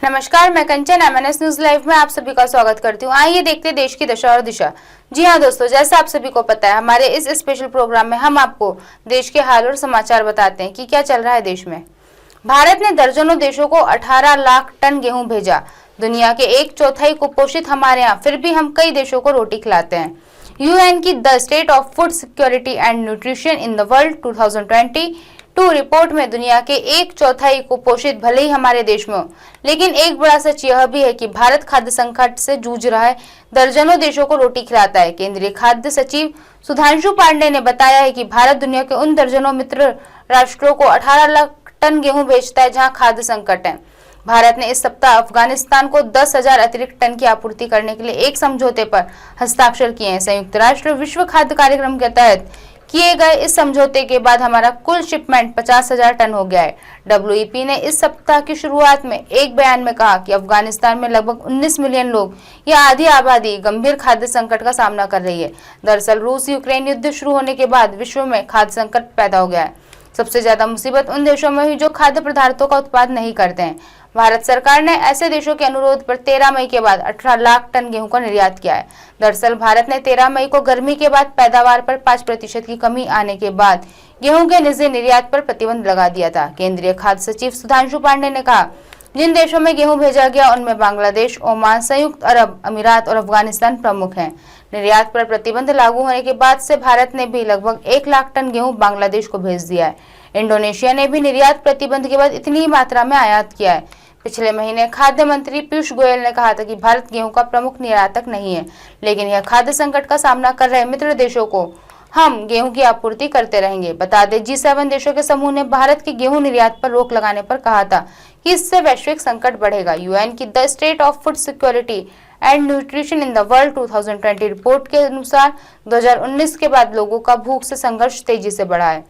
नमस्कार, मैं कंचन MNS news live में आप सभी का स्वागत करती हूँ। आइए देखते हैं देश की दशा और दिशा। जी हाँ दोस्तों, जैसा आप सभी को पता है, हमारे इस स्पेशल प्रोग्राम में हम आपको देश के हाल और समाचार बताते हैं कि क्या चल रहा है देश में। भारत ने दर्जनों देशों को 18 लाख टन गेहूं भेजा। दुनिया के 1/4 कुपोषित हमारे यहाँ, फिर भी हम कई देशों को रोटी खिलाते हैं। यूएन की the state of food security and nutrition in the world 2022 report में दुनिया के 1/4 कुपोषित भले ही हमारे देश में हो, लेकिन एक बड़ा सच यह भी है कि भारत खाद्य संकट से जूझ रहा है, दर्जनों देशों को रोटी खिलाता है। केंद्रीय खाद्य सचिव सुधांशु पांडे ने बताया है कि भारत दुनिया के उन दर्जनों मित्र राष्ट्रों को 18 लाख टन गेहूं बेचता है जहां खाद्य संकट है। भारत ने इस सप्ताह अफगानिस्तान को 10,000 अतिरिक्त टन की आपूर्ति करने के लिए एक समझौते पर हस्ताक्षर किए हैं। संयुक्त राष्ट्र विश्व खाद्य कार्यक्रम के तहत किए गए इस समझौते के बाद हमारा कुल शिपमेंट 50,000 टन हो गया है। डब्ल्यूईपी ने इस सप्ताह की शुरुआत में एक बयान में कहा कि अफगानिस्तान में लगभग 19 मिलियन लोग या आधी आबादी गंभीर खाद्य संकट का सामना कर रही है। दरअसल रूस यूक्रेन युद्ध शुरू होने के बाद विश्व में खाद्य संकट पैदा हो गया है। सबसे ज्यादा मुसीबत उन देशों में हुई जो खाद्य पदार्थों का उत्पादन नहीं करते हैं। भारत सरकार ने ऐसे देशों के अनुरोध पर 13 मई के बाद 18 लाख टन गेहूं का निर्यात किया है। दरअसल भारत ने 13 मई को गर्मी के बाद पैदावार पर 5% की कमी आने के बाद गेहूं के निजी निर्यात पर प्रतिबंध लगा दिया था। केंद्रीय खाद्य सचिव सुधांशु पांडे ने कहा, जिन देशों में गेहूं भेजा गया उनमें बांग्लादेश, ओमान, संयुक्त अरब अमीरात और अफगानिस्तान प्रमुख हैं। निर्यात पर प्रतिबंध लागू होने के बाद से भारत ने भी लगभग 1 लाख टन गेहूं बांग्लादेश को भेज दिया है। इंडोनेशिया ने भी निर्यात प्रतिबंध के बाद इतनी ही मात्रा में आयात किया है। पिछले महीने खाद्य मंत्री पीयूष गोयल ने कहा था कि भारत गेहूं का प्रमुख निर्यातक नहीं है, लेकिन यह खाद्य संकट का सामना कर रहे मित्र देशों को हम गेहूं की आपूर्ति करते रहेंगे। बता दें, G7 देशों के समूह ने भारत की गेहूं निर्यात पर रोक लगाने पर कहा था कि इससे वैश्विक संकट बढ़ेगा। यूएन की the state of food security and nutrition in the world 2020 report के अनुसार 2019 के बाद लोगों का भूख से संघर्ष तेजी से बढ़ा है।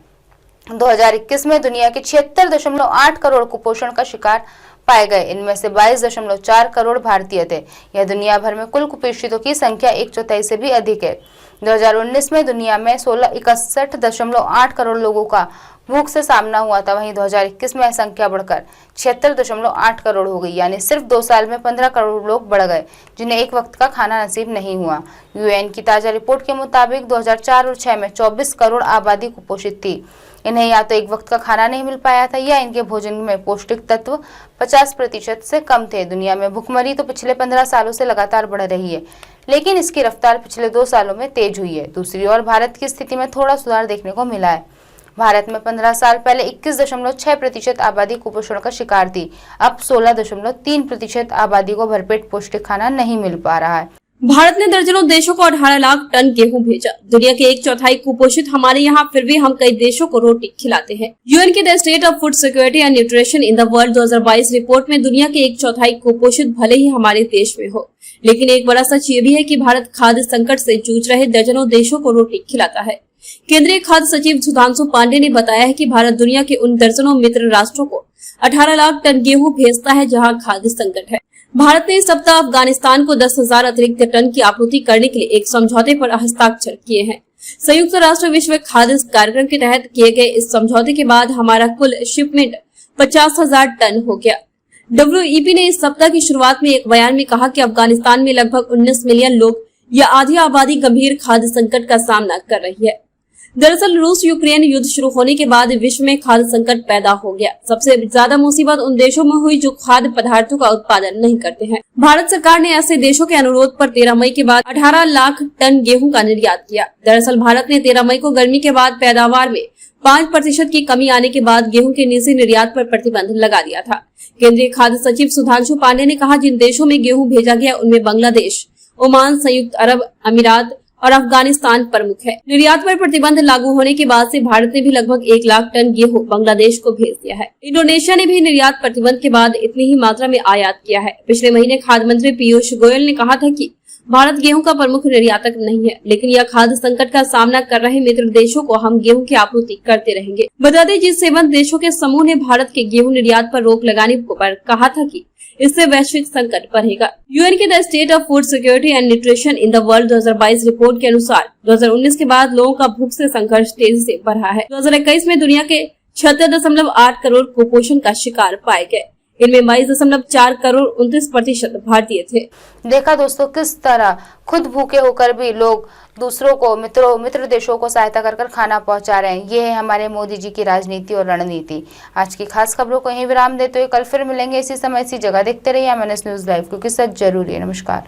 2021 में दुनिया के 76.8 करोड़ कुपोषण का शिकार पाए गए। इनमें से 22.4 करोड़ भारतीय थे। यह दुनिया भर में कुल कुपोषितों की संख्या 1/4 से भी अधिक है। 2019 में दुनिया में 61.8 करोड़ लोगों का भूख से सामना हुआ था। वहीं 2021 में यह संख्या बढ़कर 76.8 करोड़ हो गई, यानी सिर्फ 2 साल में 15 करोड़ लोग बढ़ गए जिन्हें एक वक्त का खाना नसीब नहीं हुआ। यूएन की ताजा रिपोर्ट के मुताबिक 2004 और 2006 में 24 करोड़ आबादी कुपोषित थी। इन्हें या तो एक वक्त का खाना नहीं मिल पाया था या इनके भोजन में पौष्टिक तत्व 50% से कम थे। दुनिया में भुखमरी तो पिछले 15 सालों से लगातार बढ़ रही है, लेकिन इसकी रफ्तार पिछले 2 सालों में तेज हुई है। दूसरी ओर भारत की स्थिति में थोड़ा सुधार देखने को मिला है। भारत में 15 साल पहले 21.6% आबादी कुपोषण का शिकार थी। अब 16.3% आबादी को भरपेट पौष्टिक खाना नहीं मिल पा रहा है। भारत ने दर्जनों देशों को 18 लाख टन गेहूं भेजा। दुनिया के 1/4 कुपोषित हमारे यहाँ, फिर भी हम कई देशों को रोटी खिलाते हैं। यूएन की the state of food security and nutrition in the world 2022 report में दुनिया के 1/4 कुपोषित भले ही हमारे देश में हो, लेकिन एक बड़ा सच ये भी है कि भारत खाद्य संकट से जूझ रहे दर्जनों देशों को रोटी खिलाता है। केंद्रीय खाद्य सचिव सुधांशु पांडे ने बताया है कि भारत दुनिया के उन दर्जनों मित्र राष्ट्रों को 18 लाख टन गेहूं भेजता है जहां खाद्य संकट है। भारत ने इस सप्ताह अफगानिस्तान को 10,000 अतिरिक्त टन की आपूर्ति करने के लिए एक समझौते पर हस्ताक्षर किए हैं। संयुक्त राष्ट्र विश्व खाद्य कार्यक्रम के तहत किए गए इस समझौते के बाद हमारा कुल शिपमेंट 50,000 टन हो गया। डब्ल्यूईपी ने इस सप्ताह की शुरुआत में एक बयान में कहा कि अफगानिस्तान में लगभग 19 मिलियन लोग या आधी आबादी गंभीर खाद्य संकट का सामना कर रही है। दरअसल रूस यूक्रेन युद्ध शुरू होने के बाद विश्व में खाद्य संकट पैदा हो गया। सबसे ज्यादा मुसीबत उन देशों में हुई जो खाद्य पदार्थों का उत्पादन नहीं करते हैं। भारत सरकार ने ऐसे देशों के अनुरोध पर 13 मई के बाद 18 लाख टन गेहूं का निर्यात किया। दरअसल भारत ने 13 मई को गर्मी के बाद पैदावार में 5% की कमी आने के बाद गेहूं के निजी निर्यात पर प्रतिबंध लगा दिया था। केंद्रीय खाद्य सचिव सुधांशु पांडे ने कहा, जिन देशों में गेहूं भेजा गया उनमें बांग्लादेश, ओमान, संयुक्त अरब अमीरात और अफगानिस्तान प्रमुख है। निर्यात पर प्रतिबंध लागू होने के बाद से भारत ने भी लगभग 1 लाख टन गेहूं बांग्लादेश को भेज दिया है। इंडोनेशिया ने भी निर्यात प्रतिबंध के बाद इतनी ही मात्रा में आयात किया है। पिछले महीने खाद्य मंत्री पीयूष गोयल ने कहा था कि भारत गेहूं का प्रमुख निर्यातक नहीं है, लेकिन यह खाद्य संकट का सामना कर रहे मित्र देशों को हम गेहूं की आपूर्ति करते रहेंगे। बता दें, G7 देशों के समूह ने भारत के गेहूं निर्यात पर रोक लगाने पर कहा था कि इससे वैश्विक संकट बढ़ेगा। यूएन के the state of food security and nutrition in the world 2022 report के अनुसार 2019 के बाद लोगों का भूख से संघर्ष तेजी से बढ़ा है। 2021 में दुनिया के 76.8 करोड़ कुपोषण का शिकार पाए गए। इनमें 22.4 करोड़ 29% भारतीय थे। देखा दोस्तों किस तरह खुद भूखे होकर भी लोग दूसरों को मित्र देशों को सहायता कर खाना पहुंचा रहे हैं। ये है हमारे मोदी जी की राजनीति और रणनीति। आज की खास खबरों को यहीं विराम देते हुए कल फिर मिलेंगे इसी समय इसी जगह। देखते रहिए MNS न्यूज लाइव, क्योंकि सच जरूरी है। नमस्कार।